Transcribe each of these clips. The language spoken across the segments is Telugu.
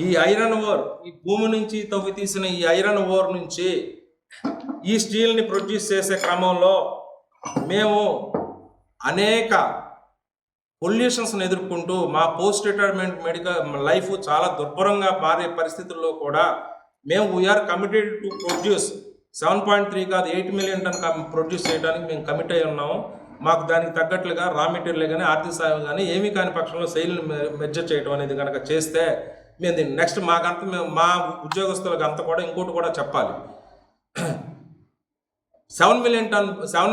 ఈ ఐరన్ ఓర్, ఈ భూమి నుంచి తవ్వి తీసిన ఈ ఐరన్ ఓర్ నుంచి ఈ స్టీల్ని ప్రొడ్యూస్ చేసే క్రమంలో మేము అనేక పొల్యూషన్స్ని ఎదుర్కొంటూ మా పోస్ట్ రిటైర్మెంట్ మెడికల్ లైఫ్ చాలా దుర్భరంగా మారే పరిస్థితుల్లో కూడా మేము వీఆర్ కమిటెడ్ టు ప్రొడ్యూస్ 7.3 కాదు 8 మిలియన్ టన్ ప్రొడ్యూస్ చేయడానికి మేము కమిట్ అయి ఉన్నాము. మాకు దానికి తగ్గట్లుగా రా మెటీరియల్ కానీ ఆర్థిక సాయం కానీ ఏమీ కాని పక్షంలో సెయిల్ని మెజర్ చేయడం అనేది కనుక చేస్తే మేము దీన్ని నెక్స్ట్ మా ఉద్యోగస్తులకు అంతా కూడా ఇంకోటి కూడా చెప్పాలి. 7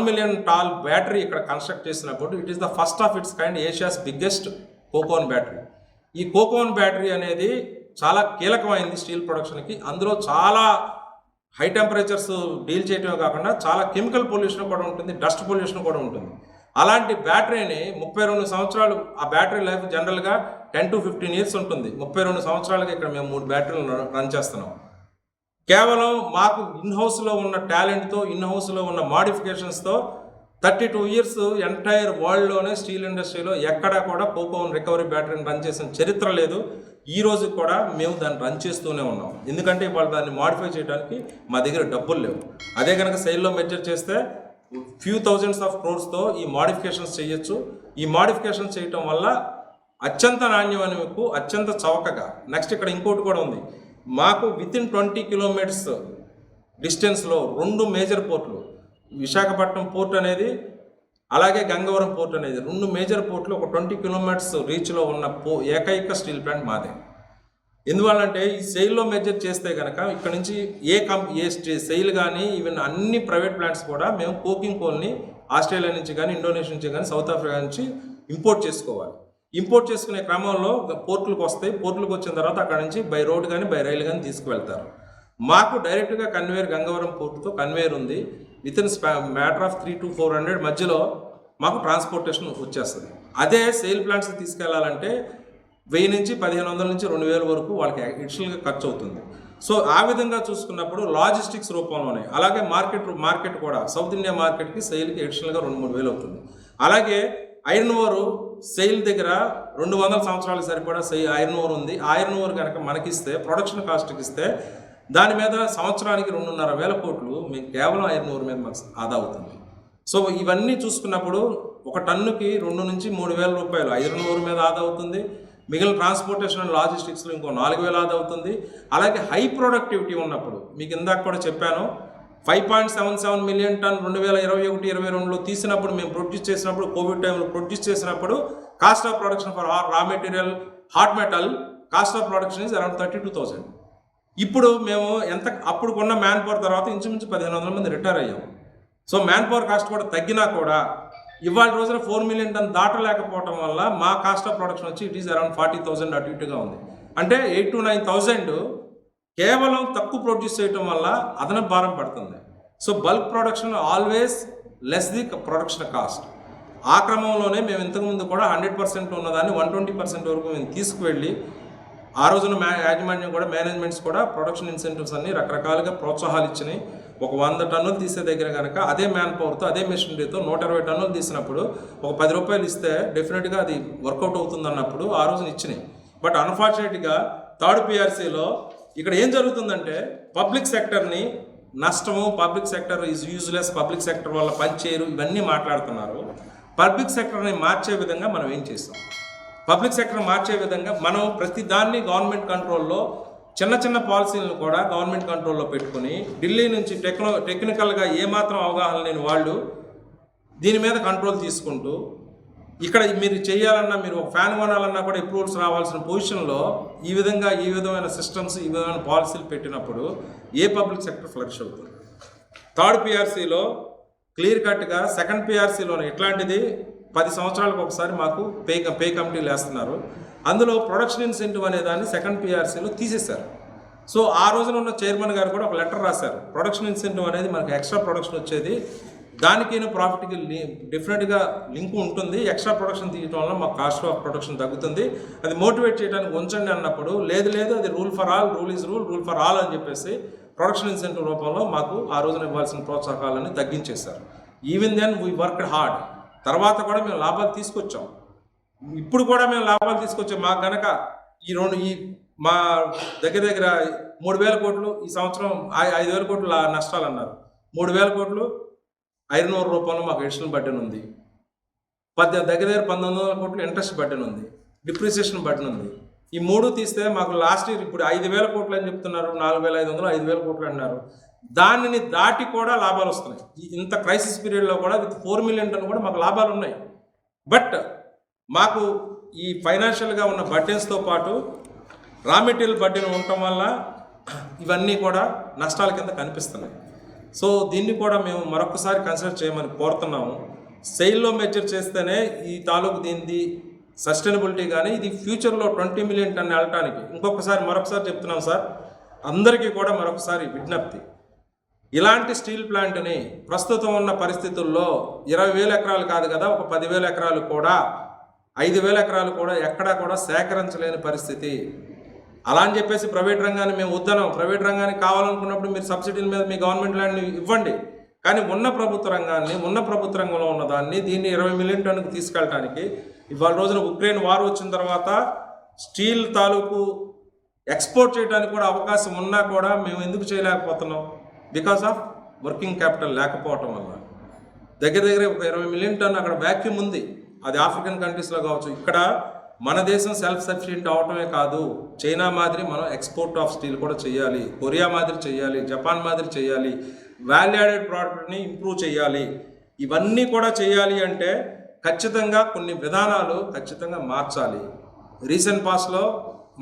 మిలియన్ టాల్ బ్యాటరీ ఇక్కడ కన్స్ట్రక్ట్ చేసినప్పుడు it is the first of it's kind Asia's biggest cocoon battery. ఈ కోకోన్ బ్యాటరీ అనేది చాలా కీలకమైంది స్టీల్ ప్రొడక్షన్కి. అందులో చాలా హై టెంపరేచర్స్ డీల్ చేయడమే కాకుండా చాలా కెమికల్ పొల్యూషన్ కూడా ఉంటుంది, డస్ట్ పొల్యూషన్ కూడా ఉంటుంది. అలాంటి బ్యాటరీని 32 సంవత్సరాలు, ఆ బ్యాటరీ లైఫ్ జనరల్గా 10 to 15 years ఉంటుంది. 32 సంవత్సరాలకి ఇక్కడ మేము 3 బ్యాటరీలు రన్ చేస్తున్నాం. కేవలం మాకు ఇన్హౌస్లో ఉన్న టాలెంట్తో, ఇన్హౌస్లో ఉన్న మాడిఫికేషన్స్తో 32 years ఎంటైర్ వరల్డ్లోనే స్టీల్ ఇండస్ట్రీలో ఎక్కడా కూడా కోకోన్ రికవరీ బ్యాటరీని రన్ చేసిన చరిత్ర లేదు. ఈ రోజు కూడా మేము దాన్ని రన్ చేస్తూనే ఉన్నాం. ఎందుకంటే ఇవాళ దాన్ని మాడిఫై చేయడానికి మా దగ్గర డబ్బులు లేవు. అదే కనుక సెయిల్లో మెజర్ చేస్తే ఫ్యూ థౌజండ్స్ ఆఫ్ క్రోర్స్తో ఈ మాడిఫికేషన్స్ చేయొచ్చు. ఈ మాడిఫికేషన్స్ చేయటం వల్ల అత్యంత నాణ్యమైన మీకు అత్యంత చవకగా. నెక్స్ట్ ఇక్కడ ఇంకోటి కూడా ఉంది. మాకు వితిన్ 20 kilometers డిస్టెన్స్లో 2 మేజర్ పోర్ట్లు, విశాఖపట్నం పోర్ట్ అనేది అలాగే గంగవరం పోర్ట్ అనేది 2 మేజర్ పోర్ట్లు ఒక 20 kilometers రీచ్లో ఉన్న ఏకైక స్టీల్ ప్లాంట్ మాదే. ఎందువల్లంటే ఈ సెయిల్లో మెజర్ చేస్తే కనుక ఇక్కడ నుంచి ఏ సెయిల్ కానీ ఈవెన్ అన్ని ప్రైవేట్ ప్లాంట్స్ కూడా మేము కోకింగ్ కోల్ని ఆస్ట్రేలియా నుంచి కానీ, ఇండోనేషియా నుంచి కానీ, సౌత్ ఆఫ్రికా నుంచి ఇంపోర్ట్ చేసుకోవాలి. ఇంపోర్ట్ చేసుకునే క్రమంలో పోర్టులకు వస్తాయి. పోర్టులకు వచ్చిన తర్వాత అక్కడ నుంచి బై రోడ్ కానీ బై రైలు కానీ తీసుకువెళ్తారు. మాకు డైరెక్ట్గా కన్వేయర్ గంగవరం పోర్టుతో కన్వేయర్ ఉంది. వితిన్ మ్యాటర్ ఆఫ్ 300 to 400 మధ్యలో మాకు ట్రాన్స్పోర్టేషన్ వచ్చేస్తుంది. అదే సెయిల్ ప్లాంట్స్కి తీసుకెళ్లాలంటే 1000 నుంచి 1500 నుంచి 2000 వరకు వాళ్ళకి అడిషనల్గా ఖర్చు అవుతుంది. సో ఆ విధంగా చూసుకున్నప్పుడు లాజిస్టిక్స్ రూపంలోనే, అలాగే మార్కెట్ కూడా సౌత్ ఇండియా మార్కెట్కి సెయిల్కి అడిషనల్గా 2-3 వేలు అవుతుంది. అలాగే ఐరన్ ఓర్ సెయిల్ దగ్గర 200 సంవత్సరాలకు సరిపడా ఐరన్ ఓర్ ఉంది. ఐరన్ ఓర్ కనుక మనకిస్తే, ప్రొడక్షన్ కాస్ట్కి ఇస్తే దాని మీద సంవత్సరానికి 2,500 కోట్లు మేము కేవలం ఐరన్ ఓర్ మీద మాకు ఆదా అవుతుంది. సో ఇవన్నీ చూసుకున్నప్పుడు ఒక టన్నుకి 2 నుంచి 3 వేల రూపాయలు ఐరన్ ఓర్ మీద ఆదా అవుతుంది. మిగిలిన ట్రాన్స్పోర్టేషన్ అండ్ లాజిస్టిక్స్లో ఇంకో 4,000 ఆదా అవుతుంది. అలాగే హై ప్రొడక్టివిటీ ఉన్నప్పుడు మీకు ఇందాక కూడా చెప్పాను, 5.77 మిలియన్ టన్ 2021-22లో తీసినప్పుడు మేము ప్రొడ్యూస్ చేసినప్పుడు, కోవిడ్ టైంలో ప్రొడ్యూస్ చేసినప్పుడు cost of production for raw material hot metal cost of production is around 32,000. ఇప్పుడు మేము అప్పుడు కొన్న మ్యాన్ పవర్ తర్వాత ఇంచుమించు 1,500 మంది రిటైర్ అయ్యాం. సో మ్యాన్ పవర్ కాస్ట్ కూడా తగ్గినా కూడా ఇవాళ రోజున 4 మిలియన్ టన్ దాటలేకపోవటం వల్ల మా కాస్ట్ ఆఫ్ ప్రొడక్షన్ వచ్చి ఇట్ ఈస్ అరౌండ్ 40,000 అటు ఇటుగా ఉంది. అంటే 8,000 to 9,000 కేవలం తక్కువ ప్రొడ్యూస్ చేయటం వల్ల అదనపు భారం పడుతుంది. So bulk production always less the production cost. ఆ క్రమంలోనే మేము ఇంతకుముందు కూడా 100% ఉన్నదాన్ని 120% వరకు మేము తీసుకువెళ్ళి, ఆ రోజున యాజమాన్యం కూడా, మేనేజ్మెంట్స్ కూడా ప్రొడక్షన్ ఇన్సెంటివ్స్ అన్ని రకరకాలుగా ప్రోత్సాహాలు ఇచ్చినాయి. ఒక 100 టన్నులు తీసే దగ్గర కనుక అదే మ్యాన్ పవర్తో, అదే మెషినరీతో 120 టన్నులు తీసినప్పుడు ఒక 10 రూపాయలు ఇస్తే డెఫినెట్గా అది వర్కౌట్ అవుతుంది అన్నప్పుడు ఆ రోజున ఇచ్చినాయి. బట్ అన్ఫార్చునేట్గా థర్డ్ పిఆర్సీలో ఇక్కడ ఏం జరుగుతుందంటే పబ్లిక్ సెక్టర్ని నష్టము, public sector is useless, public sector వల్ల పనిచేయరు, ఇవన్నీ మాట్లాడుతున్నారు. పబ్లిక్ సెక్టర్ని మార్చే విధంగా మనం ఏం చేస్తాం? పబ్లిక్ సెక్టర్ మార్చే విధంగా మనం ప్రతి దాన్ని గవర్నమెంట్ కంట్రోల్లో, చిన్న చిన్న పాలసీలను కూడా గవర్నమెంట్ కంట్రోల్లో పెట్టుకుని ఢిల్లీ నుంచి టెక్నికల్గా ఏమాత్రం అవగాహన లేని వాళ్ళు దీని మీద కంట్రోల్ తీసుకుంటూ, ఇక్కడ మీరు చేయాలన్నా, మీరు ఒక ఫ్యాన్ కొనాలన్నా కూడా అప్రూవల్స్ రావాల్సిన పొజిషన్లో ఈ విధమైన సిస్టమ్స్, ఈ విధమైన పాలసీలు పెట్టినప్పుడు ఏ పబ్లిక్ సెక్టర్ ఫ్లరిష్ అవుతుంది? థర్డ్ పిఆర్సీలో క్లియర్ కట్గా, సెకండ్ పిఆర్సీలోనే ఇట్లాంటిది 10 సంవత్సరాలకు ఒకసారి మాకు పే కమిటీలు వేస్తున్నారు. అందులో ప్రొడక్షన్ ఇన్సెంటివ్ అనే దాన్ని సెకండ్ పిఆర్సీలో తీసేశారు. సో ఆ రోజున ఉన్న చైర్మన్ గారు కూడా ఒక లెటర్ రాశారు, ప్రొడక్షన్ ఇన్సెంటివ్ అనేది మనకు ఎక్స్ట్రా ప్రొడక్షన్ వచ్చేది, దానికి ప్రాఫిట్కి డెఫినెట్గా లింక్ ఉంటుంది, ఎక్స్ట్రా ప్రొడక్షన్ తీయడం వల్ల మాకు కాస్ట్ ఆఫ్ ప్రొడక్షన్ తగ్గుతుంది, అది మోటివేట్ చేయడానికి ఉంచండి అన్నప్పుడు, లేదు అది rule for all, rule for all అని చెప్పేసి ప్రొడక్షన్ ఇన్సెంటివ్ రూపంలో మాకు ఆ రోజున ఇవ్వాల్సిన ప్రోత్సాహాలను తగ్గించేశారు. Even then we worked hard. తర్వాత కూడా మేము లాభాలు తీసుకొచ్చాం. ఇప్పుడు కూడా మేము లాభాలు తీసుకొచ్చాం. మాకు గనక ఈ మా దగ్గర 3,000 కోట్లు ఈ సంవత్సరం 5,000 కోట్లు నష్టాలు అన్నారు. 3,000 కోట్లు ఐరన్ ఓర్ రూపంలో మాకు ఎడిషనల్ బడ్డెన్ ఉంది. దగ్గర 1,900 కోట్లు ఇంట్రెస్ట్ బడ్డెన్ ఉంది, డిప్రిసియేషన్ బడ్డెన్ ఉంది. ఈ 3 తీస్తే మాకు లాస్ట్ ఇయర్ ఇప్పుడు 5,000 కోట్లు అని చెప్తున్నారు, 4,500 5,000 కోట్లు అన్నారు. దానిని దాటి కూడా లాభాలు వస్తున్నాయి. ఇంత క్రైసిస్ పీరియడ్లో కూడా విత్ 4 మిలియన్ టన్ కూడా మాకు లాభాలు ఉన్నాయి. బట్ మాకు ఈ ఫైనాన్షియల్గా ఉన్న బడ్డెన్స్తో పాటు రా మెటీరియల్ బడ్డెన్ ఉండటం వల్ల ఇవన్నీ కూడా నష్టాల కింద కనిపిస్తున్నాయి. సో దీన్ని కూడా మేము మరొకసారి కన్సిడర్ చేయమని కోరుతున్నాము. సెయిల్లో మెజర్ చేస్తేనే ఈ తాలూకు దీనిది సస్టైనబిలిటీ, కానీ ఇది ఫ్యూచర్లో 20 మిలియన్ టన్ వెళ్ళటానికి మరొకసారి చెప్తున్నాం సార్, అందరికీ కూడా మరొకసారి విజ్ఞప్తి. ఇలాంటి స్టీల్ ప్లాంట్ని ప్రస్తుతం ఉన్న పరిస్థితుల్లో 20,000 ఎకరాలు కాదు కదా, ఒక 10,000 ఎకరాలు కూడా 5,000 ఎకరాలు కూడా ఎక్కడా కూడా సేకరించలేని పరిస్థితి. అలా అని చెప్పేసి ప్రైవేట్ రంగాన్ని మేము వద్దనం. ప్రైవేట్ రంగానికి కావాలనుకున్నప్పుడు మీరు సబ్సిడీల మీద మీ గవర్నమెంట్ ల్యాండ్ని ఇవ్వండి. కానీ ఉన్న ప్రభుత్వ రంగంలో ఉన్న దాన్ని దీన్ని 20 మిలియన్ టన్నుకు తీసుకెళ్ళటానికి ఇవాళ రోజున ఉక్రెయిన్ వార్ వచ్చిన తర్వాత స్టీల్ తాలూకు ఎక్స్పోర్ట్ చేయడానికి కూడా అవకాశం ఉన్నా కూడా మేము ఎందుకు చేయలేకపోతున్నాం? బికాస్ ఆఫ్ వర్కింగ్ క్యాపిటల్ లేకపోవటం వల్ల. దగ్గర ఒక 20 మిలియన్ టన్ అక్కడ వ్యాక్యూమ్ ఉంది. అది ఆఫ్రికన్ కంట్రీస్లో కావచ్చు. ఇక్కడ మన దేశం సెల్ఫ్ సఫిషియెంట్ అవటమే కాదు, చైనా మాదిరి మనం ఎక్స్పోర్ట్ ఆఫ్ స్టీల్ కూడా చేయాలి, కొరియా మాదిరి చేయాలి, జపాన్ మాదిరి చేయాలి, వాల్యూ యాడెడ్ ప్రోడక్ట్ని ఇంప్రూవ్ చేయాలి. ఇవన్నీ కూడా చేయాలి అంటే ఖచ్చితంగా కొన్ని విధానాలు ఖచ్చితంగా మార్చాలి. రీసెంట్ పాస్ట్లో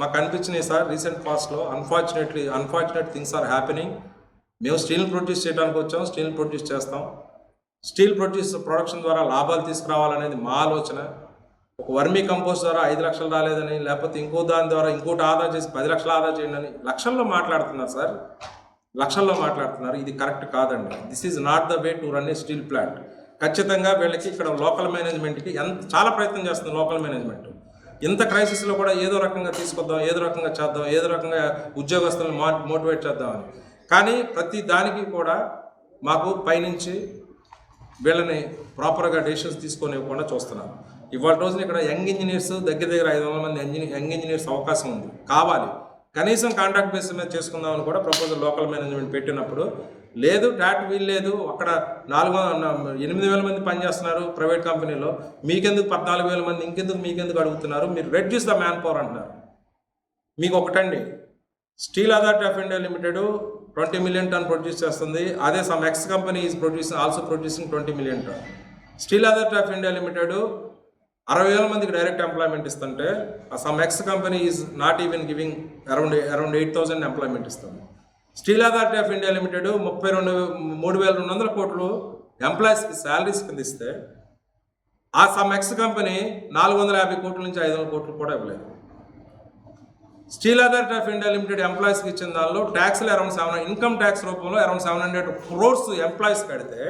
మాకు అనిపించినాయి సార్. రీసెంట్ పాస్ట్లో అన్ఫార్చునేట్ థింగ్స్ ఆర్ హ్యాపెనింగ్. మేము స్టీల్ ప్రొడ్యూస్ చేయడానికి వచ్చాం, స్టీల్ ప్రొడ్యూస్ చేస్తాం. స్టీల్ ప్రొడక్షన్ ద్వారా లాభాలు తీసుకురావాలనేది మా ఆలోచన. ఒక వర్మీ కంపోస్ట్ ద్వారా 5 లక్షలు రాలేదని, లేకపోతే ఇంకో దాని ద్వారా ఇంకోటి ఆదా చేసి 10 లక్షలు ఆదా చేయండి అని లక్షల్లో మాట్లాడుతున్నారు సార్, లక్షల్లో మాట్లాడుతున్నారు. ఇది కరెక్ట్ కాదండి. This is not the way to run A steel plant. ఖచ్చితంగా వీళ్ళకి ఇక్కడ లోకల్ మేనేజ్మెంట్కి చాలా ప్రయత్నం చేస్తుంది లోకల్ మేనేజ్మెంట్. ఇంత క్రైసిస్లో కూడా ఏదో రకంగా తీసుకొద్దాం, ఏదో రకంగా చేద్దాం, ఏదో రకంగా ఉద్యోగస్తులను మోటివేట్ చేద్దామని. కానీ ప్రతి దానికి కూడా మాకు పైనుంచి వీళ్ళని ప్రాపర్గా డెసిషన్స్ తీసుకొని చూస్తున్నారు. ఇవాళ రోజున ఇక్కడ యంగ్ ఇంజనీర్స్ దగ్గర 500 మంది యంగ్ ఇంజనీర్స్ అవకాశం ఉంది, కావాలి. కనీసం కాంట్రాక్ట్ బేస్ మీద చేసుకుందామని కూడా ప్రపోజల్ లోకల్ మేనేజ్మెంట్ పెట్టినప్పుడు లేదు, వీల్లేదు. అక్కడ 8,000 మంది పనిచేస్తున్నారు ప్రైవేట్ కంపెనీలో, మీకెందుకు 14,000 మంది, మీకెందుకు అడుగుతున్నారు, మీరు రెడ్యూస్ ద మ్యాన్ పవర్ అంటున్నారు. మీకు ఒకటండి, steel authority of India limited 20 million ton produce చేస్తుంది. అదే some X company is producing 20 million ton. Steel authority of India limited 60,000 మందికి డైరెక్ట్ ఎంప్లాయ్మెంట్ ఇస్తుంటే some X company is not even giving around 8,000 employment ఇస్తుంది. Steel authority of India limited 3,200 కోట్లు ఎంప్లాయీస్కి శాలరీస్ కింద ఇస్తే ఆ సమ్ ఎక్స్ కంపెనీ 450 కోట్ల నుంచి 500 కోట్లు కూడా ఇవ్వలేదు. Steel authority of India limited ఎంప్లాయీస్కి ఇచ్చిన దానిలో ట్యాక్స్లు ఇన్కమ్ ట్యాక్స్ రూపంలో అరౌండ్ 700 crores ఎంప్లాయీస్ కడితే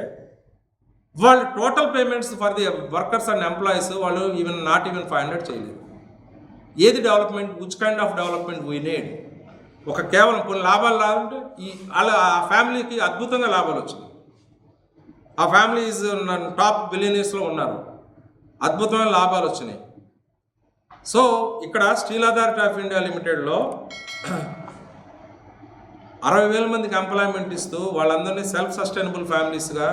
వాళ్ళు total payments for the workers and employees వాళ్ళు నాట్ ఈవెన్ 500 చేయలేదు. ఏది development? Which kind of development we need? ఒక కేవలం కొన్ని లాభాలు రావాలంటే ఆ ఫ్యామిలీకి అద్భుతంగా లాభాలు వచ్చినాయి. ఆ ఫ్యామిలీ ఈజ్ టాప్ బిలియనీర్స్లో ఉన్నారు, అద్భుతమైన లాభాలు వచ్చినాయి. సో ఇక్కడ స్టీల్ అథారిటీ ఆఫ్ ఇండియా లిమిటెడ్లో 60,000 మందికి ఎంప్లాయ్మెంట్ ఇస్తూ వాళ్ళందరినీ సెల్ఫ్ సస్టైనబుల్ ఫ్యామిలీస్గా,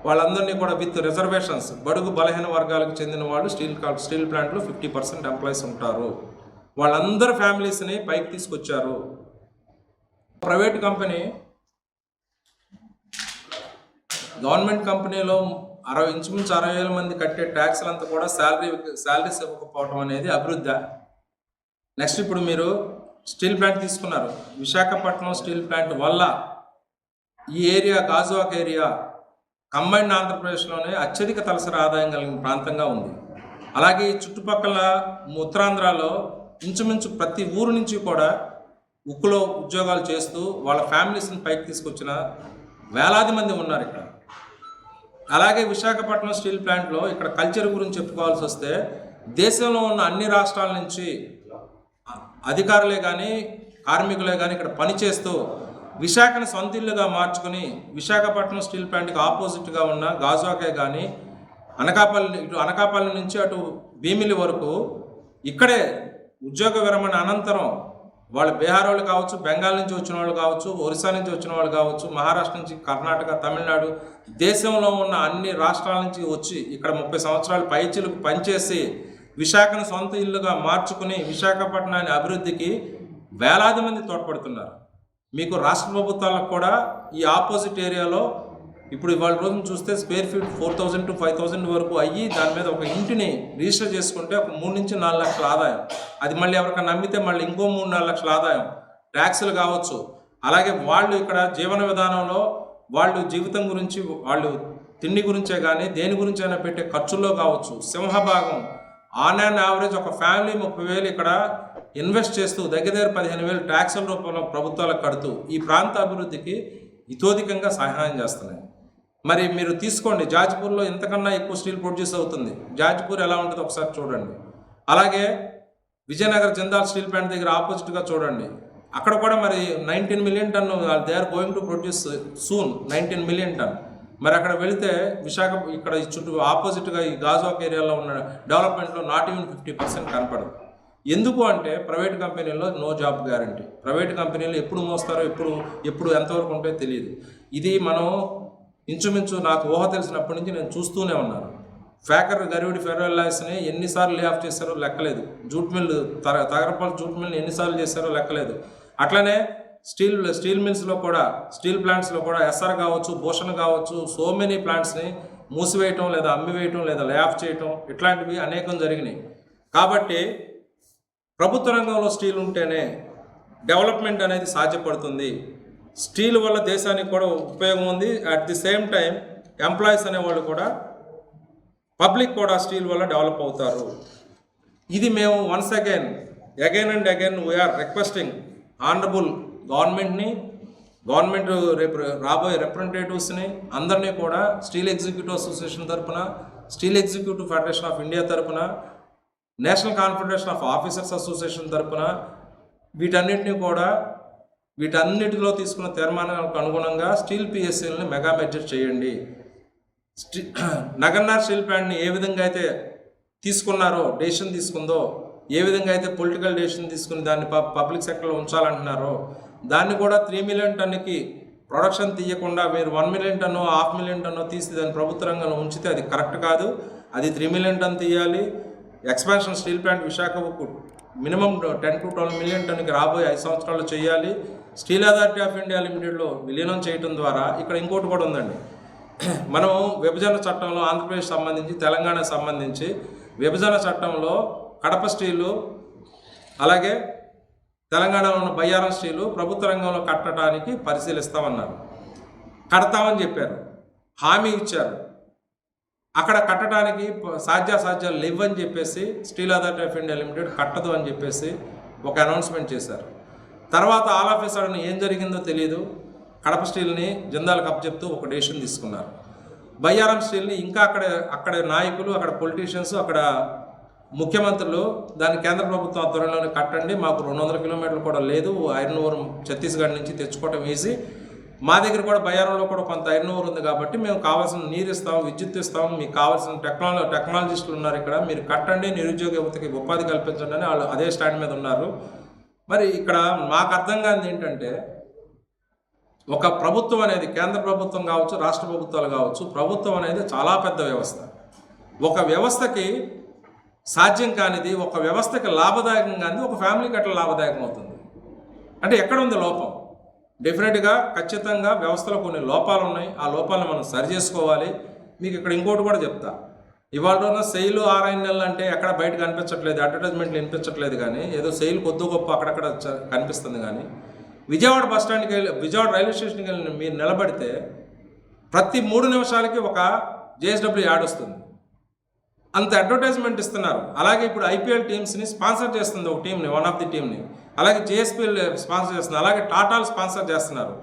వాళ్ళందరినీ కూడా విత్ రిజర్వేషన్స్, బడుగు బలహీన వర్గాలకు చెందిన వాళ్ళు స్టీల్ ప్లాంట్లో 50% ఎంప్లాయీస్ ఉంటారు. వాళ్ళందరూ ఫ్యామిలీస్ని పైకి తీసుకొచ్చారు. ప్రైవేట్ కంపెనీ గవర్నమెంట్ కంపెనీలో ఇంచుమించు 60,000 మంది కట్టే ట్యాక్స్లంతా కూడా శాలరీస్ ఇవ్వకపోవడం అనేది అభివృద్ధి. నెక్స్ట్ ఇప్పుడు మీరు స్టీల్ ప్లాంట్ తీసుకున్నారు. విశాఖపట్నం స్టీల్ ప్లాంట్ వల్ల ఈ ఏరియా, గాజువాక ఏరియా కంబైన్డ్ ఆంధ్రప్రదేశ్లోనే అత్యధిక తలసరి ఆదాయం కలిగిన ప్రాంతంగా ఉంది. అలాగే ఈ చుట్టుపక్కల ఉత్తరాంధ్రలో ఇంచుమించు ప్రతి ఊరు నుంచి కూడా ఉక్కులో ఉద్యోగాలు చేస్తూ వాళ్ళ ఫ్యామిలీస్ని పైకి తీసుకొచ్చిన వేలాది మంది ఉన్నారు ఇక్కడ. అలాగే విశాఖపట్నం స్టీల్ ప్లాంట్లో ఇక్కడ కల్చర్ గురించి చెప్పుకోవాల్సి వస్తే దేశంలో ఉన్న అన్ని రాష్ట్రాల నుంచి అధికారులే కానీ కార్మికులే కానీ ఇక్కడ పనిచేస్తూ విశాఖను సొంత ఇల్లుగా మార్చుకుని విశాఖపట్నం స్టీల్ ప్లాంట్కి ఆపోజిట్గా ఉన్న గాజువాకే కానీ అనకాపల్లి నుంచి అటు భీమిలి వరకు ఇక్కడే ఉద్యోగ విరమణ అనంతరం వాళ్ళు బీహార్ వాళ్ళు కావచ్చు, బెంగాల్ నుంచి వచ్చిన వాళ్ళు కావచ్చు, ఒరిస్సా నుంచి వచ్చిన వాళ్ళు కావచ్చు, మహారాష్ట్ర నుంచి, కర్ణాటక, తమిళనాడు, దేశంలో ఉన్న అన్ని రాష్ట్రాల నుంచి వచ్చి ఇక్కడ 30 సంవత్సరాలు పైచిలకు పనిచేసి విశాఖను సొంత ఇల్లుగా మార్చుకుని విశాఖపట్నాన్ని అభివృద్ధికి వేలాది మంది తోడ్పడుతున్నారు. మీకు రాష్ట్ర ప్రభుత్వాలకు కూడా ఈ ఆపోజిట్ ఏరియాలో ఇప్పుడు ఇవాళ రోజున చూస్తే స్క్వేర్ ఫీట్ 4,000 to 5,000 వరకు అయ్యి దాని మీద ఒక ఇంటిని రిజిస్టర్ చేసుకుంటే ఒక 3 నుంచి 4 లక్షల ఆదాయం. అది మళ్ళీ ఎవరికైనా నమ్మితే మళ్ళీ ఇంకో 3-4 లక్షల ఆదాయం. ట్యాక్సులు కావచ్చు. అలాగే వాళ్ళు ఇక్కడ జీవన విధానంలో వాళ్ళు జీవితం గురించి, వాళ్ళు తిండి గురించే కానీ దేని గురించి అయినా పెట్టే ఖర్చుల్లో కావచ్చు సింహభాగం ఆన్ అండ్ యావరేజ్ ఒక ఫ్యామిలీ 30,000 ఇక్కడ ఇన్వెస్ట్ చేస్తూ దగ్గర 15,000 ట్యాక్సుల రూపంలో ప్రభుత్వాలకు కడుతూ ఈ ప్రాంత అభివృద్ధికి ఇతోధికంగా సహాయం చేస్తున్నాయి. మరి మీరు తీసుకోండి, జాజ్పూర్లో ఇంతకన్నా ఎక్కువ స్టీల్ ప్రొడ్యూస్ అవుతుంది. జాజ్పూర్ ఎలా ఉంటుందో ఒకసారి చూడండి. అలాగే విజయనగర్ జిందాల్ స్టీల్ ప్లాంట్ దగ్గర ఆపోజిట్గా చూడండి, అక్కడ కూడా మరి 19 million ton they are going to produce soon 19 million ton. మరి అక్కడ వెళితే విశాఖ ఇక్కడ చుట్టూ ఆపోజిట్గా ఈ గాజువాక్ ఏరియాలో ఉన్న డెవలప్మెంట్లో నాట్ ఈవెన్ 50% కనపడదు. ఎందుకు అంటే ప్రైవేట్ కంపెనీల్లో నో జాబ్ గ్యారంటీ. ప్రైవేట్ కంపెనీలు ఎప్పుడు మోస్తారో ఎప్పుడు ఎంతవరకు ఉంటే తెలియదు. ఇది మనం ఇంచుమించు నాకు ఊహ తెలిసినప్పటి నుంచి నేను చూస్తూనే ఉన్నాను. గరివిడి ఫెర్రోలాయిస్ని ఎన్నిసార్లు లే ఆఫ్ చేశారో లెక్కలేదు. జూట్ మిల్ తగరపాలు జూట్ మిల్ని ఎన్నిసార్లు చేశారో లెక్కలేదు. అట్లనే స్టీల్ మిల్స్లో కూడా, స్టీల్ ప్లాంట్స్లో కూడా ఎస్ఆర్ కావచ్చు, భూషణ్ కావచ్చు, సో మెనీ ప్లాంట్స్ని మూసివేయటం లేదా అమ్మివేయటం లేదా లే ఆఫ్ చేయటం ఇట్లాంటివి అనేకం జరిగినాయి. కాబట్టి ప్రభుత్వ రంగంలో స్టీల్ ఉంటేనే డెవలప్మెంట్ అనేది సాధ్యపడుతుంది. స్టీల్ వల్ల దేశానికి కూడా ఉపయోగం ఉంది. At the same time employees అనేవాళ్ళు కూడా, పబ్లిక్ కూడా స్టీల్ వల్ల డెవలప్ అవుతారు. ఇది మేము once again and again we are requesting honourable government రేపు రాబోయే రిప్రజెంటేటివ్స్ని అందరినీ కూడా స్టీల్ ఎగ్జిక్యూటివ్ అసోసియేషన్ తరఫున, steel executive federation of India తరఫున, national confederation of officers association తరఫున వీటన్నిటిలో తీసుకున్న తీర్మానాలకు అనుగుణంగా స్టీల్ పిఎస్సీలని మెగా మెర్జర్ చేయండి. నగర్నార్ స్టీల్ ప్లాంట్ని ఏ విధంగా అయితే డెసిషన్ తీసుకుందో, ఏ విధంగా అయితే పొలిటికల్ డెసిషన్ తీసుకుని దాన్ని పబ్లిక్ సెక్టర్లో ఉంచాలంటున్నారో దాన్ని కూడా 3 మిలియన్ టన్నుకి ప్రొడక్షన్ తీయకుండా మీరు 1 మిలియన్ టన్ను 500,000 మిలియన్ టన్ను తీసి దాన్ని ప్రభుత్వ రంగంలో ఉంచితే అది కరెక్ట్ కాదు. అది 3 మిలియన్ టన్ తీయాలి. ఎక్స్పాన్షన్ స్టీల్ ప్లాంట్ విశాఖకు మినిమం 10 to 12 మిలియన్ టన్నుకి రాబోయే 5 సంవత్సరాలు చేయాలి. స్టీల్ అథారిటీ ఆఫ్ ఇండియా లిమిటెడ్లో విలీనం చేయడం ద్వారా ఇక్కడ ఇంకోటి కూడా ఉందండి. మనం విభజన చట్టంలో ఆంధ్రప్రదేశ్ సంబంధించి, తెలంగాణకు సంబంధించి విభజన చట్టంలో కడప స్టీలు అలాగే తెలంగాణలో ఉన్న బయ్యారం స్టీలు ప్రభుత్వ రంగంలో కట్టడానికి పరిశీలిస్తామన్నారు. కడతామని చెప్పారు, హామీ ఇచ్చారు. అక్కడ కట్టడానికి సాధ్యాసాధ్యాలు లేవని చెప్పేసి steel authority of India limited కట్టదు అని చెప్పేసి ఒక అనౌన్స్మెంట్ చేశారు. తర్వాత ఆల్ ఆఫ్ ఏ సడన్ ఏం జరిగిందో తెలియదు, కడప స్టీల్ని జిందాల్ కప్ ఒక డెసిషన్ తీసుకున్నారు. బయ్యారం స్టీల్ని ఇంకా అక్కడ నాయకులు, అక్కడ పొలిటీషియన్స్, అక్కడ ముఖ్యమంత్రులు దాన్ని కేంద్ర ప్రభుత్వం ఆధ్వర్యంలోనే కట్టండి, మాకు 200 కిలోమీటర్లు కూడా లేదు, ఐరన్ ఓర్ ఛత్తీస్గఢ్ నుంచి తెచ్చుకోవటం ఈజీ, మా దగ్గర కూడా బయ్యారంలో కూడా కొంత ఐరన్ ఓర్ ఉంది కాబట్టి మేము కావాల్సిన నీరు ఇస్తాం, విద్యుత్ ఇస్తాం, మీకు కావాల్సిన టెక్నాలజిస్టులు ఉన్నారు ఇక్కడ, మీరు కట్టండి, నిరుద్యోగ యువతకి ఉపాధి కల్పించండి అని వాళ్ళు అదే స్టాండ్ మీద ఉన్నారు. మరి ఇక్కడ మాకు అర్థం కానిది ఏంటంటే, ఒక ప్రభుత్వం అనేది, కేంద్ర ప్రభుత్వం కావచ్చు, రాష్ట్ర ప్రభుత్వాలు కావచ్చు, ప్రభుత్వం అనేది చాలా పెద్ద వ్యవస్థ. ఒక వ్యవస్థకి సాధ్యం కానిది, ఒక వ్యవస్థకి లాభదాయకం కానిది ఒక ఫ్యామిలీకి అట్లా లాభదాయకం అవుతుంది అంటే ఎక్కడ ఉంది లోపం? డెఫినెట్గా ఖచ్చితంగా వ్యవస్థలో కొన్ని లోపాలు ఉన్నాయి. ఆ లోపాలను మనం సరి చేసుకోవాలి. మీకు ఇక్కడ ఇంకోటి కూడా చెప్తా, ఇవాళ ఉన్న సెయిల్ 6 నెలలు అంటే ఎక్కడ బయట కనిపించట్లేదు, అడ్వర్టైజ్మెంట్లు వినిపించట్లేదు, కానీ ఏదో సెయిల్ కొద్ది గొప్ప అక్కడక్కడ కనిపిస్తుంది. కానీ విజయవాడ బస్ స్టాండ్కి వెళ్ళి, విజయవాడ రైల్వే స్టేషన్కి వెళ్ళి మీరు నిలబడితే ప్రతి 3 నిమిషాలకి ఒక జేఎస్డబ్ల్యూ యాడ్ వస్తుంది. అంత అడ్వర్టైజ్మెంట్ ఇస్తున్నారు. అలాగే ఇప్పుడు ఐపీఎల్ టీమ్స్ని స్పాన్సర్ చేస్తుంది ఒక టీంని, వన్ ఆఫ్ ది టీమ్ని. అలాగే జేఎస్పీఎల్ స్పాన్సర్ చేస్తుంది. అలాగే టాటాలు స్పాన్సర్ చేస్తున్నారు,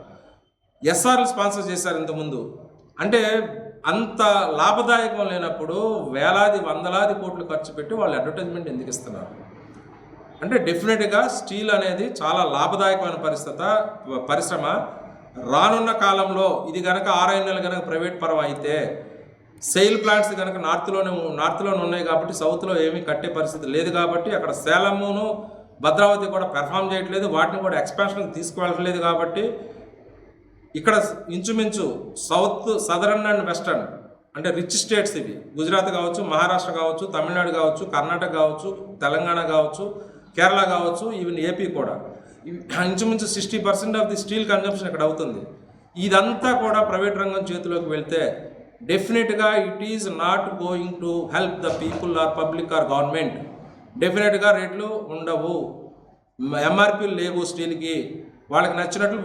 ఎస్ఆర్లు స్పాన్సర్ చేశారు ఇంతకుముందు. అంటే అంత లాభదాయకం లేనప్పుడు వేలాది వందలాది కోట్లు ఖర్చు పెట్టి వాళ్ళు అడ్వర్టైజ్మెంట్ ఎందుకు ఇస్తున్నారు? అంటే డెఫినెట్గా స్టీల్ అనేది చాలా లాభదాయకమైన పరిశ్రమ. రానున్న కాలంలో ఇది కనుక 6 నెలలు కనుక ప్రైవేట్ పరం అయితే, సెయిల్ ప్లాంట్స్ కనుక నార్త్లోనే ఉన్నాయి కాబట్టి సౌత్లో ఏమీ కట్టే పరిస్థితి లేదు కాబట్టి అక్కడ సేలమును భద్రావతి కూడా పెర్ఫామ్ చేయట్లేదు, వాటిని కూడా ఎక్స్పాన్షన్కి తీసుకువెళ్ళట్లేదు. కాబట్టి ఇక్కడ ఇంచుమించు సౌత్, సదరన్ అండ్ వెస్టర్న్ అంటే రిచ్ స్టేట్స్ ఇవి. గుజరాత్ కావచ్చు, మహారాష్ట్ర కావచ్చు, తమిళనాడు కావచ్చు, కర్ణాటక కావచ్చు, తెలంగాణ కావచ్చు, కేరళ కావచ్చు, ఈవెన్ ఏపీ కూడా. ఇంచుమించు 60% ఆఫ్ ది స్టీల్ కన్జంప్షన్ ఇక్కడ అవుతుంది. ఇదంతా కూడా ప్రైవేట్ రంగం చేతిలోకి వెళ్తే డెఫినెట్గా it is not going to help the people or public or government. డెఫినెట్గా రేట్లు ఉండవు, ఎంఆర్పీలు లేవు స్టీల్కి, వాళ్ళకి నచ్చినట్లు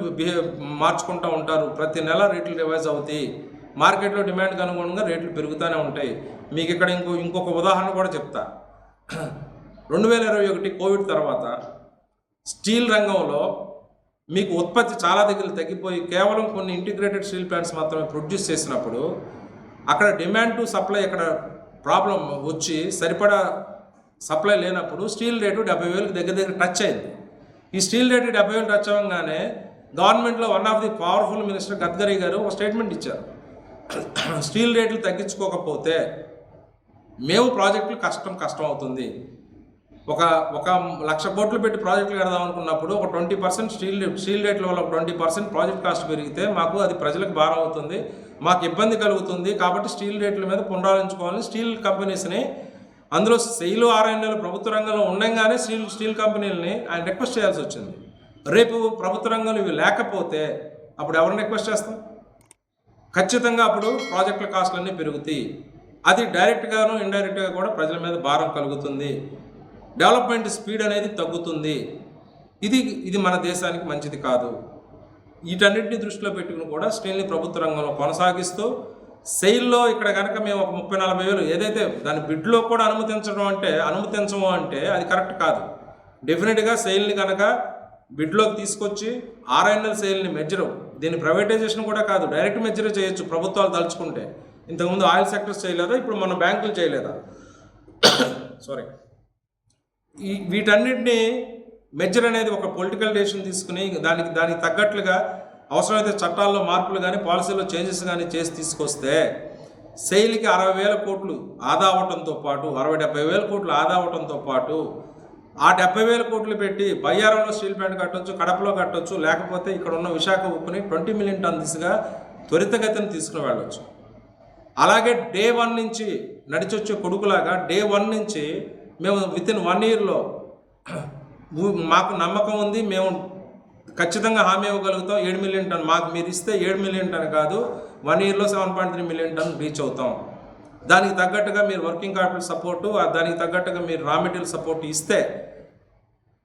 మార్చుకుంటూ ఉంటారు. ప్రతి నెల రేట్లు రివైజ్ అవుతాయి, మార్కెట్లో డిమాండ్కి అనుగుణంగా రేట్లు పెరుగుతూనే ఉంటాయి. మీకు ఇక్కడ ఇంకొక ఉదాహరణ కూడా చెప్తా. 2021 కోవిడ్ తర్వాత స్టీల్ రంగంలో మీకు ఉత్పత్తి చాలా దగ్గర తగ్గిపోయి కేవలం కొన్ని ఇంటిగ్రేటెడ్ స్టీల్ ప్లాంట్స్ మాత్రమే ప్రొడ్యూస్ చేసినప్పుడు అక్కడ డిమాండ్ టు సప్లై అక్కడ ప్రాబ్లం వచ్చి సరిపడా సప్లై లేనప్పుడు స్టీల్ రేటు 70,000 దగ్గర టచ్ అయింది. ఈ స్టీల్ రేటు 70,000 టచ్ అవ్వగానే గవర్నమెంట్లో one of the powerful minister Gadkari గారు ఒక స్టేట్మెంట్ ఇచ్చారు. స్టీల్ రేట్లు తగ్గించుకోకపోతే మేము ప్రాజెక్టులు కష్టం అవుతుంది. ఒక 1,00,000 కోట్లు పెట్టి ప్రాజెక్టులు కడదాం అనుకున్నప్పుడు ఒక 20% స్టీల్ రేట్ల వల్ల 20% ప్రాజెక్ట్ కాస్ట్ పెరిగితే మాకు అది ప్రజలకు భారం అవుతుంది, మాకు ఇబ్బంది కలుగుతుంది. కాబట్టి స్టీల్ రేట్ల మీద పునరాలోచించుకోవాలని స్టీల్ కంపెనీస్ని, అందులో సెయిలు RNL ప్రభుత్వ రంగంలో ఉండగానే స్టీల్ కంపెనీలని ఆయన రిక్వెస్ట్ చేయాల్సి వచ్చింది. రేపు ప్రభుత్వ రంగంలో ఇవి లేకపోతే అప్పుడు ఎవరిని రిక్వెస్ట్ చేస్తాం? ఖచ్చితంగా అప్పుడు ప్రాజెక్టుల కాస్ట్లన్నీ పెరుగుతాయి. అది డైరెక్ట్గాను ఇండైరెక్ట్గా కూడా ప్రజల మీద భారం కలుగుతుంది. డెవలప్మెంట్ స్పీడ్ అనేది తగ్గుతుంది. ఇది మన దేశానికి మంచిది కాదు. వీటన్నిటిని దృష్టిలో పెట్టుకుని కూడా స్టీల్ని ప్రభుత్వ రంగంలో కొనసాగిస్తూ సెయిల్లో ఇక్కడ కనుక మేము ఒక 30-40 వేలు ఏదైతే దాని బిడ్లో కూడా అనుమతించము అంటే అది కరెక్ట్ కాదు. డెఫినెట్గా సెయిల్ని కనుక బిడ్లోకి తీసుకొచ్చి RNL సెయిల్ని మెజరు, దీన్ని ప్రైవేటైజేషన్ కూడా కాదు, డైరెక్ట్ మెజర్ చేయొచ్చు ప్రభుత్వాలు తలుచుకుంటే. ఇంతకుముందు ఆయిల్ సెక్టర్స్ చేయలేదా, ఇప్పుడు మన బ్యాంకులు చేయలేదా? సారీ. వీటన్నిటిని మెజర్ అనేది ఒక పొలిటికల్ డెసిషన్ తీసుకుని దానికి తగ్గట్లుగా అవసరమైతే చట్టాల్లో మార్పులు కానీ పాలసీలో చేంజెస్ కానీ చేసి తీసుకొస్తే సెయిల్కి 60,000 కోట్లు ఆదా అవడంతో పాటు 60-70 వేల కోట్లు ఆదా అవడంతో పాటు ఆ 70,000 కోట్లు పెట్టి బయ్యారంలో స్టీల్ ప్లాంట్ కట్టొచ్చు, కడపలో కట్టొచ్చు, లేకపోతే ఇక్కడ ఉన్న విశాఖ ఉక్కుని 20 మిలియన్ టన్ దిశగా త్వరితగతిని తీసుకుని వెళ్ళొచ్చు. అలాగే డే 1 నుంచి నడిచొచ్చే కొడుకులాగా డే 1 నుంచి మేము వితిన్ 1 ఇయర్లో మాకు నమ్మకం ఉంది, మేము ఖచ్చితంగా హామీ ఇవ్వగలుగుతాం 7 మిలియన్ టన్. మాకు మీరు ఇస్తే 7 మిలియన్ టన్ కాదు, 1 ఇయర్లో 7.3 మిలియన్ టన్ రీచ్ అవుతాం. దానికి తగ్గట్టుగా మీరు వర్కింగ్ క్యాపిటల్ సపోర్టు, దానికి తగ్గట్టుగా మీరు రా మెటీరియల్ సపోర్ట్ ఇస్తే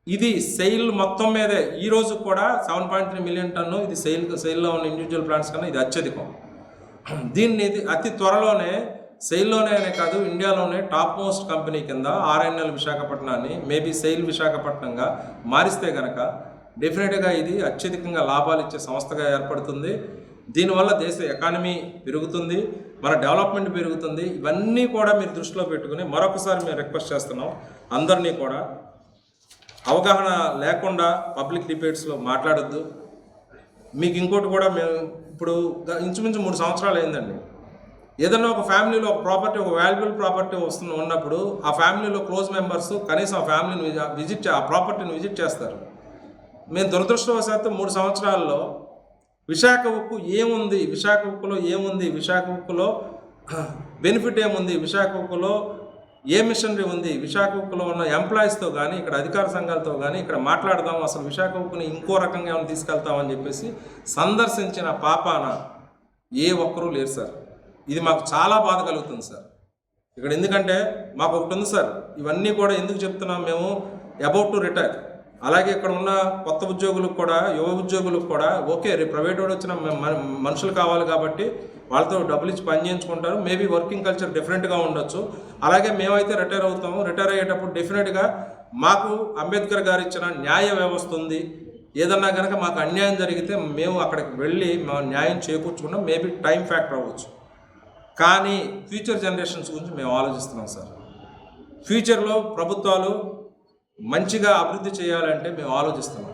ఇది సెయిల్ మొత్తం మీదే ఈరోజు కూడా 7.3 మిలియన్ టన్ను. ఇది సెయిల్లో ఉన్న ఇండివిజువల్ ప్లాంట్స్ కన్నా ఇది అత్యధికం. దీన్ని అతి త్వరలోనే సెయిల్లోనే కాదు ఇండియాలోనే టాప్ మోస్ట్ కంపెనీ కింద RNL విశాఖపట్నాన్ని మేబీ సెయిల్ విశాఖపట్నంగా మారిస్తే కనుక డెఫినెట్గా ఇది అత్యధికంగా లాభాలు ఇచ్చే సంస్థగా ఏర్పడుతుంది. దీనివల్ల దేశ ఎకానమీ పెరుగుతుంది, మన డెవలప్మెంట్ పెరుగుతుంది. ఇవన్నీ కూడా మీరు దృష్టిలో పెట్టుకుని మరొకసారి మేము రిక్వెస్ట్ చేస్తున్నాం అందరినీ కూడా, అవగాహన లేకుండా పబ్లిక్ డిబేట్స్లో మాట్లాడొద్దు. మీకు ఇంకోటి కూడా, మేము ఇప్పుడు ఇంచుమించు 3 సంవత్సరాలు అయిందండి. ఏదన్నా ఒక ఫ్యామిలీలో ఒక ప్రాపర్టీ, ఒక వాల్యుబుల్ ప్రాపర్టీ ఉన్నప్పుడు ఆ ఫ్యామిలీలో క్లోజ్ మెంబర్స్ కనీసం ఆ ఫ్యామిలీని ఆ ప్రాపర్టీని విజిట్ చేస్తారు. మేము దురదృష్టవశాత్తు 3 సంవత్సరాల్లో విశాఖ ఉక్కు ఏముంది, విశాఖ ఉక్కులో ఏముంది, విశాఖ ఉక్కులో బెనిఫిట్ ఏముంది, విశాఖ ఉక్కులో ఏ మిషనరీ ఉంది, విశాఖ ఉక్కులో ఉన్న ఎంప్లాయీస్తో కానీ ఇక్కడ అధికార సంఘాలతో కానీ ఇక్కడ మాట్లాడదాం, అసలు విశాఖ ఉక్కుని ఇంకో రకంగా ఏమైనా తీసుకెళ్తామని చెప్పేసి సందర్శించిన పాపాన ఏ ఒక్కరూ లేరు సార్. ఇది మాకు చాలా బాధ కలుగుతుంది సార్ ఇక్కడ. ఎందుకంటే మాకు ఒకటి ఉంది సార్, ఇవన్నీ కూడా ఎందుకు చెప్తున్నాం, మేము అబౌట్ టు రిటైర్. అలాగే ఇక్కడ ఉన్న కొత్త ఉద్యోగులకు కూడా, యువ ఉద్యోగులకు కూడా ఓకే రేపు ప్రైవేట్ వాడు వచ్చిన మనుషులు కావాలి కాబట్టి వాళ్ళతో డబ్బులు ఇచ్చి పని చేయించుకుంటారు. మేబీ వర్కింగ్ కల్చర్ డిఫరెంట్గా ఉండొచ్చు. అలాగే మేమైతే రిటైర్ అవుతాము. రిటైర్ అయ్యేటప్పుడు డెఫినెట్గా మాకు అంబేద్కర్ గారు ఇచ్చిన న్యాయ వ్యవస్థ ఉంది. ఏదన్నా కనుక మాకు అన్యాయం జరిగితే మేము అక్కడికి వెళ్ళి మా న్యాయం చేకూర్చుకున్నాం. మేబీ టైం ఫ్యాక్టర్ అవ్వచ్చు, కానీ ఫ్యూచర్ జనరేషన్స్ గురించి మేము ఆలోచిస్తున్నాం సార్. ఫ్యూచర్లో ప్రభుత్వాలు మంచిగా అభివృద్ధి చేయాలంటే మేము ఆలోచిస్తున్నాం.